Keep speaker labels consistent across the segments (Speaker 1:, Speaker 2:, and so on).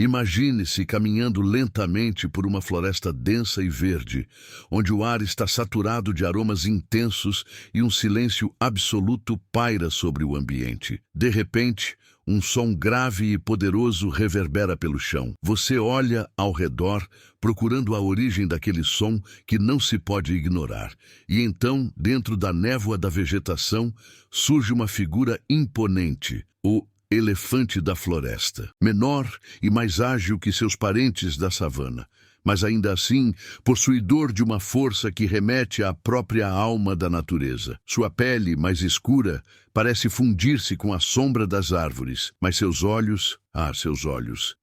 Speaker 1: Imagine-se caminhando lentamente por uma floresta densa e verde, onde o ar está saturado de aromas intensos e um silêncio absoluto paira sobre o ambiente. De repente, um som grave e poderoso reverbera pelo chão. Você olha ao redor, procurando a origem daquele som que não se pode ignorar. E então, dentro da névoa da vegetação, surge uma figura imponente, o elefante da floresta, menor e mais ágil que seus parentes da savana, mas ainda assim possuidor de uma força que remete à própria alma da natureza. Sua pele, mais escura, parece fundir-se com a sombra das árvores, mas seus olhos,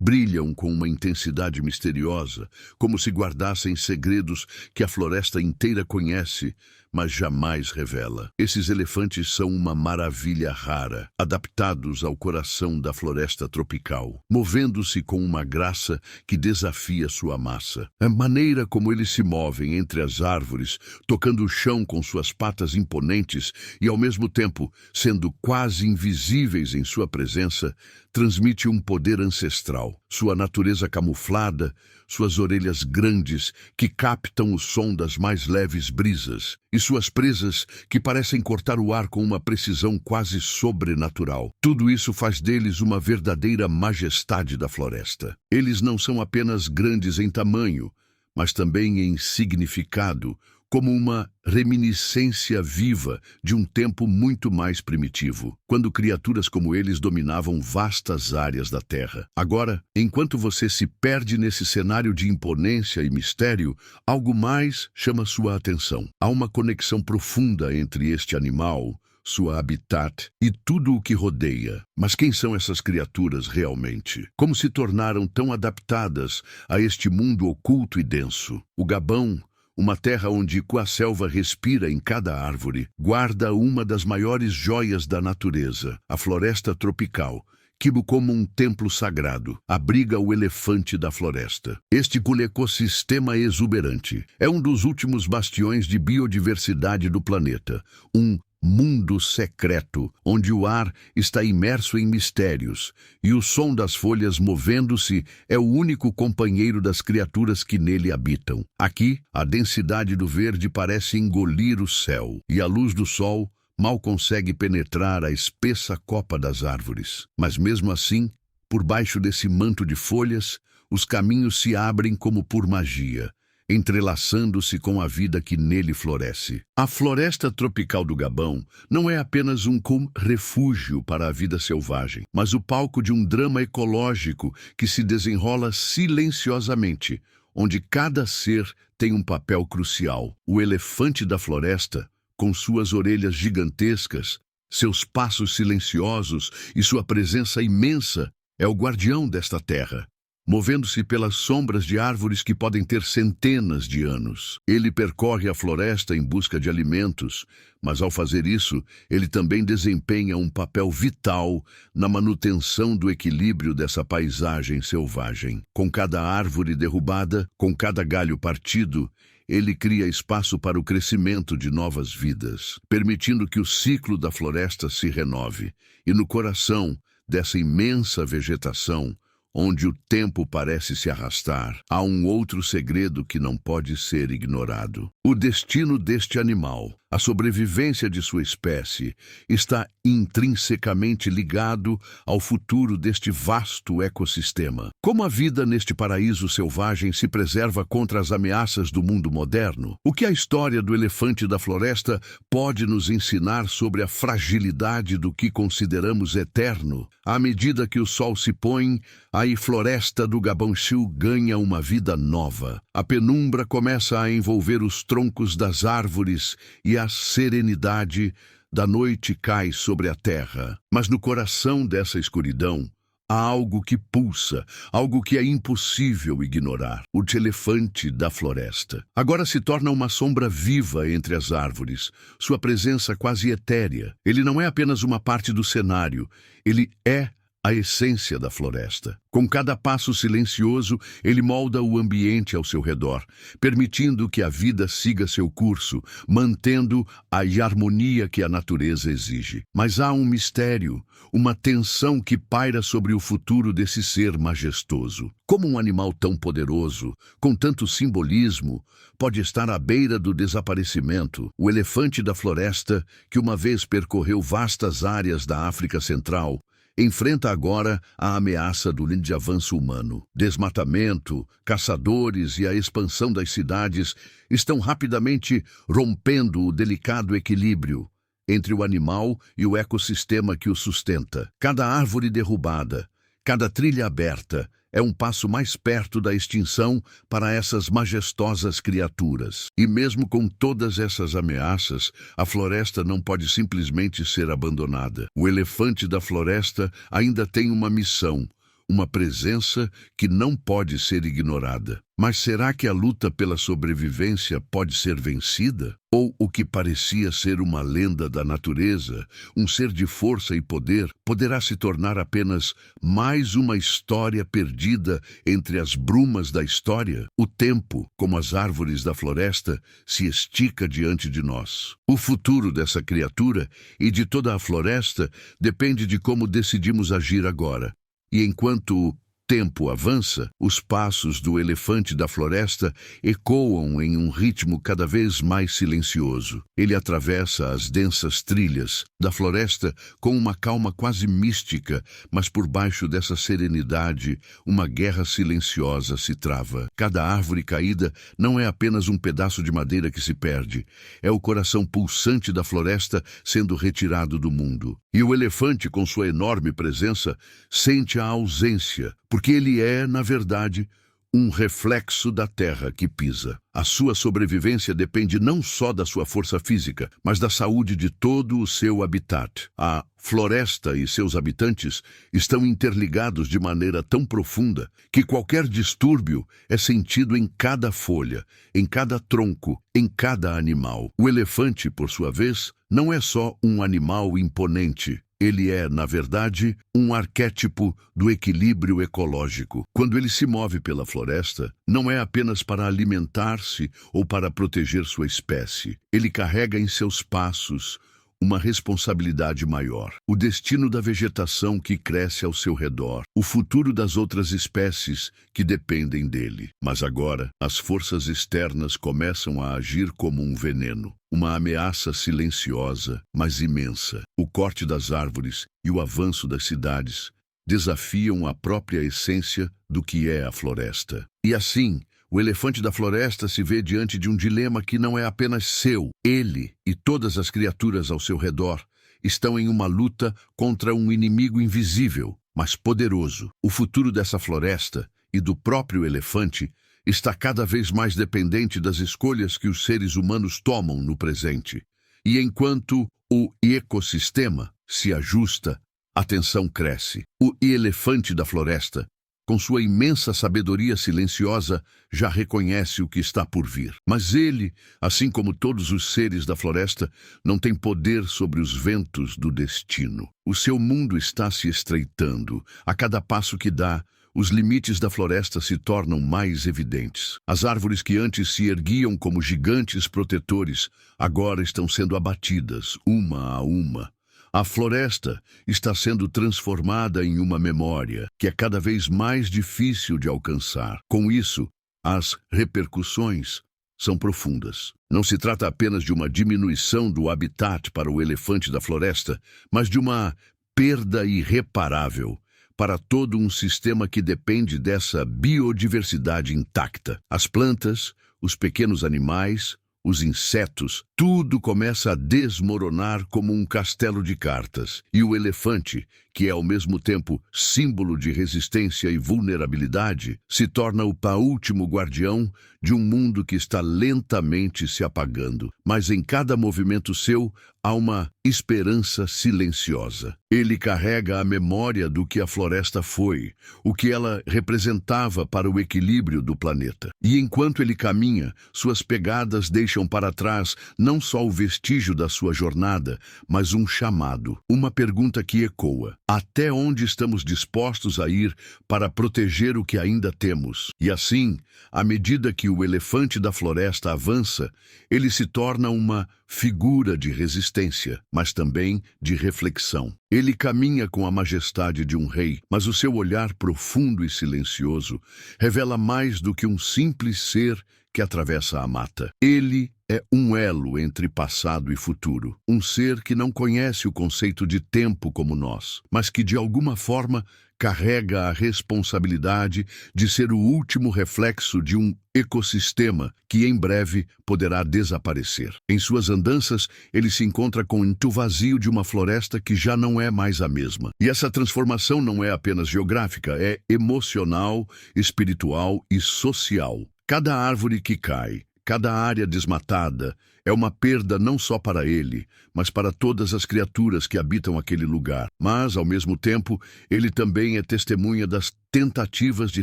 Speaker 1: brilham com uma intensidade misteriosa, como se guardassem segredos que a floresta inteira conhece, mas jamais revela. Esses elefantes são uma maravilha rara, adaptados ao coração da floresta tropical, movendo-se com uma graça que desafia sua massa. A maneira como eles se movem entre as árvores, tocando o chão com suas patas imponentes e, ao mesmo tempo, sendo quase invisíveis em sua presença, transmite um poder ancestral. Sua natureza camuflada, suas orelhas grandes que captam o som das mais leves brisas, e suas presas que parecem cortar o ar com uma precisão quase sobrenatural. Tudo isso faz deles uma verdadeira majestade da floresta. Eles não são apenas grandes em tamanho, mas também em significado, como uma reminiscência viva de um tempo muito mais primitivo, quando criaturas como eles dominavam vastas áreas da Terra. Agora, enquanto você se perde nesse cenário de imponência e mistério, algo mais chama sua atenção. Há uma conexão profunda entre este animal, sua habitat e tudo o que rodeia. Mas quem são essas criaturas realmente? Como se tornaram tão adaptadas a este mundo oculto e denso? O Gabão, uma terra onde a selva respira em cada árvore, guarda uma das maiores joias da natureza, a floresta tropical, que, como um templo sagrado, abriga o elefante da floresta. Este ecossistema exuberante é um dos últimos bastiões de biodiversidade do planeta, um mundo secreto, onde o ar está imerso em mistérios, e o som das folhas movendo-se é o único companheiro das criaturas que nele habitam. Aqui, a densidade do verde parece engolir o céu, e a luz do sol mal consegue penetrar a espessa copa das árvores. Mas mesmo assim, por baixo desse manto de folhas, os caminhos se abrem como por magia, entrelaçando-se com a vida que nele floresce. A floresta tropical do Gabão não é apenas um refúgio para a vida selvagem, mas o palco de um drama ecológico que se desenrola silenciosamente, onde cada ser tem um papel crucial. O elefante da floresta, com suas orelhas gigantescas, seus passos silenciosos e sua presença imensa, é o guardião desta terra, movendo-se pelas sombras de árvores que podem ter centenas de anos. Ele percorre a floresta em busca de alimentos, mas ao fazer isso, ele também desempenha um papel vital na manutenção do equilíbrio dessa paisagem selvagem. Com cada árvore derrubada, com cada galho partido, ele cria espaço para o crescimento de novas vidas, permitindo que o ciclo da floresta se renove. E no coração dessa imensa vegetação, onde o tempo parece se arrastar, há um outro segredo que não pode ser ignorado. O destino deste animal, a sobrevivência de sua espécie, está intrinsecamente ligado ao futuro deste vasto ecossistema. Como a vida neste paraíso selvagem se preserva contra as ameaças do mundo moderno? O que a história do elefante da floresta pode nos ensinar sobre a fragilidade do que consideramos eterno? À medida que o sol se põe, a floresta do Gabão-Sul ganha uma vida nova. A penumbra começa a envolver os troncos das árvores e a serenidade da noite cai sobre a terra. Mas no coração dessa escuridão, há algo que pulsa, algo que é impossível ignorar. O elefante da floresta agora se torna uma sombra viva entre as árvores, sua presença quase etérea. Ele não é apenas uma parte do cenário, ele é a essência da floresta. Com cada passo silencioso, ele molda o ambiente ao seu redor, permitindo que a vida siga seu curso, mantendo a harmonia que a natureza exige. Mas há um mistério, uma tensão que paira sobre o futuro desse ser majestoso. Como um animal tão poderoso, com tanto simbolismo, pode estar à beira do desaparecimento? O elefante da floresta, que uma vez percorreu vastas áreas da África Central, enfrenta agora a ameaça do lento avanço humano. Desmatamento, caçadores e a expansão das cidades estão rapidamente rompendo o delicado equilíbrio entre o animal e o ecossistema que o sustenta. Cada árvore derrubada, cada trilha aberta, é um passo mais perto da extinção para essas majestosas criaturas. E mesmo com todas essas ameaças, a floresta não pode simplesmente ser abandonada. O elefante da floresta ainda tem uma missão, uma presença que não pode ser ignorada. Mas será que a luta pela sobrevivência pode ser vencida? Ou o que parecia ser uma lenda da natureza, um ser de força e poder, poderá se tornar apenas mais uma história perdida entre as brumas da história? O tempo, como as árvores da floresta, se estica diante de nós. O futuro dessa criatura e de toda a floresta depende de como decidimos agir agora. E enquanto o tempo avança, os passos do elefante da floresta ecoam em um ritmo cada vez mais silencioso. Ele atravessa as densas trilhas da floresta com uma calma quase mística, mas por baixo dessa serenidade, uma guerra silenciosa se trava. Cada árvore caída não é apenas um pedaço de madeira que se perde, é o coração pulsante da floresta sendo retirado do mundo. E o elefante, com sua enorme presença, sente a ausência, porque ele é, na verdade, um reflexo da terra que pisa. A sua sobrevivência depende não só da sua força física, mas da saúde de todo o seu habitat. A floresta e seus habitantes estão interligados de maneira tão profunda que qualquer distúrbio é sentido em cada folha, em cada tronco, em cada animal. O elefante, por sua vez, não é só um animal imponente. Ele é, na verdade, um arquétipo do equilíbrio ecológico. Quando ele se move pela floresta, não é apenas para alimentar-se ou para proteger sua espécie. Ele carrega em seus passos uma responsabilidade maior. O destino da vegetação que cresce ao seu redor, o futuro das outras espécies que dependem dele. Mas agora, as forças externas começam a agir como um veneno. Uma ameaça silenciosa, mas imensa. O corte das árvores e o avanço das cidades desafiam a própria essência do que é a floresta. E assim, o elefante da floresta se vê diante de um dilema que não é apenas seu. Ele e todas as criaturas ao seu redor estão em uma luta contra um inimigo invisível, mas poderoso. O futuro dessa floresta e do próprio elefante está cada vez mais dependente das escolhas que os seres humanos tomam no presente. E enquanto o ecossistema se ajusta, a tensão cresce. O elefante da floresta, com sua imensa sabedoria silenciosa, já reconhece o que está por vir. Mas ele, assim como todos os seres da floresta, não tem poder sobre os ventos do destino. O seu mundo está se estreitando. A cada passo que dá, os limites da floresta se tornam mais evidentes. As árvores que antes se erguiam como gigantes protetores, agora estão sendo abatidas, uma a uma. A floresta está sendo transformada em uma memória que é cada vez mais difícil de alcançar. Com isso, as repercussões são profundas. Não se trata apenas de uma diminuição do habitat para o elefante da floresta, mas de uma perda irreparável para todo um sistema que depende dessa biodiversidade intacta. As plantas, os pequenos animais, os insetos, tudo começa a desmoronar como um castelo de cartas. E o elefante, que é ao mesmo tempo símbolo de resistência e vulnerabilidade, se torna o último guardião de um mundo que está lentamente se apagando. Mas em cada movimento seu, há uma esperança silenciosa. Ele carrega a memória do que a floresta foi, o que ela representava para o equilíbrio do planeta. E enquanto ele caminha, suas pegadas deixam para trás não só o vestígio da sua jornada, mas um chamado, uma pergunta que ecoa: até onde estamos dispostos a ir para proteger o que ainda temos? E assim, à medida que o elefante da floresta avança, ele se torna uma figura de resistência, mas também de reflexão. Ele caminha com a majestade de um rei, mas o seu olhar profundo e silencioso revela mais do que um simples ser que atravessa a mata. Ele é um elo entre passado e futuro, um ser que não conhece o conceito de tempo como nós, mas que de alguma forma carrega a responsabilidade de ser o último reflexo de um ecossistema que em breve poderá desaparecer. Em suas andanças, ele se encontra com o vazio de uma floresta que já não é mais a mesma. E essa transformação não é apenas geográfica, é emocional, espiritual e social. Cada árvore que cai, cada área desmatada, é uma perda não só para ele, mas para todas as criaturas que habitam aquele lugar. Mas, ao mesmo tempo, ele também é testemunha das tentativas de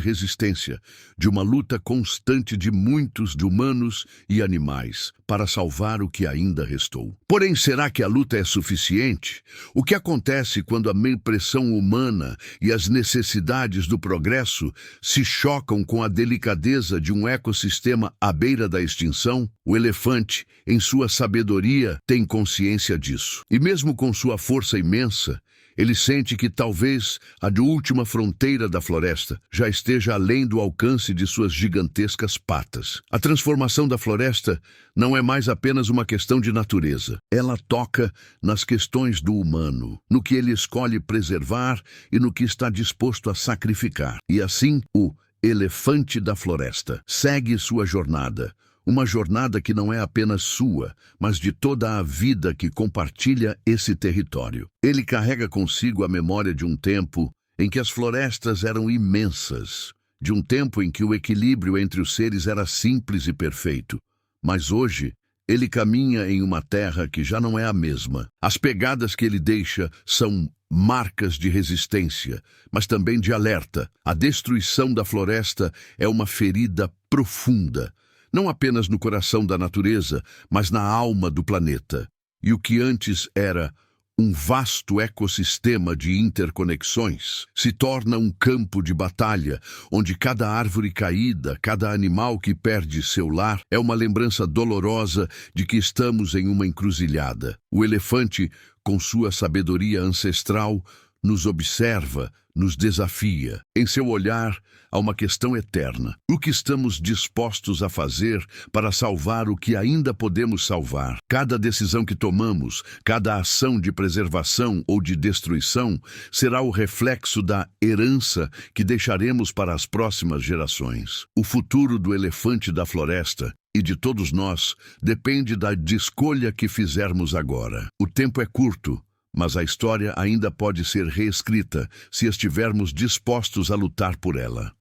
Speaker 1: resistência, de uma luta constante de muitos de humanos e animais para salvar o que ainda restou. Porém, será que a luta é suficiente? O que acontece quando a pressão humana e as necessidades do progresso se chocam com a delicadeza de um ecossistema à beira da extinção? O elefante, em sua sabedoria, tem consciência disso. E mesmo com sua força imensa, ele sente que talvez a última fronteira da floresta já esteja além do alcance de suas gigantescas patas. A transformação da floresta não é mais apenas uma questão de natureza. Ela toca nas questões do humano, no que ele escolhe preservar e no que está disposto a sacrificar. E assim, o elefante da floresta segue sua jornada. Uma jornada que não é apenas sua, mas de toda a vida que compartilha esse território. Ele carrega consigo a memória de um tempo em que as florestas eram imensas, de um tempo em que o equilíbrio entre os seres era simples e perfeito. Mas hoje, ele caminha em uma terra que já não é a mesma. As pegadas que ele deixa são marcas de resistência, mas também de alerta. A destruição da floresta é uma ferida profunda, não apenas no coração da natureza, mas na alma do planeta. E o que antes era um vasto ecossistema de interconexões se torna um campo de batalha, onde cada árvore caída, cada animal que perde seu lar, é uma lembrança dolorosa de que estamos em uma encruzilhada. O elefante, com sua sabedoria ancestral, nos observa, nos desafia. Em seu olhar, há uma questão eterna. O que estamos dispostos a fazer para salvar o que ainda podemos salvar? Cada decisão que tomamos, cada ação de preservação ou de destruição, será o reflexo da herança que deixaremos para as próximas gerações. O futuro do elefante da floresta e de todos nós depende da escolha que fizermos agora. O tempo é curto, mas a história ainda pode ser reescrita se estivermos dispostos a lutar por ela.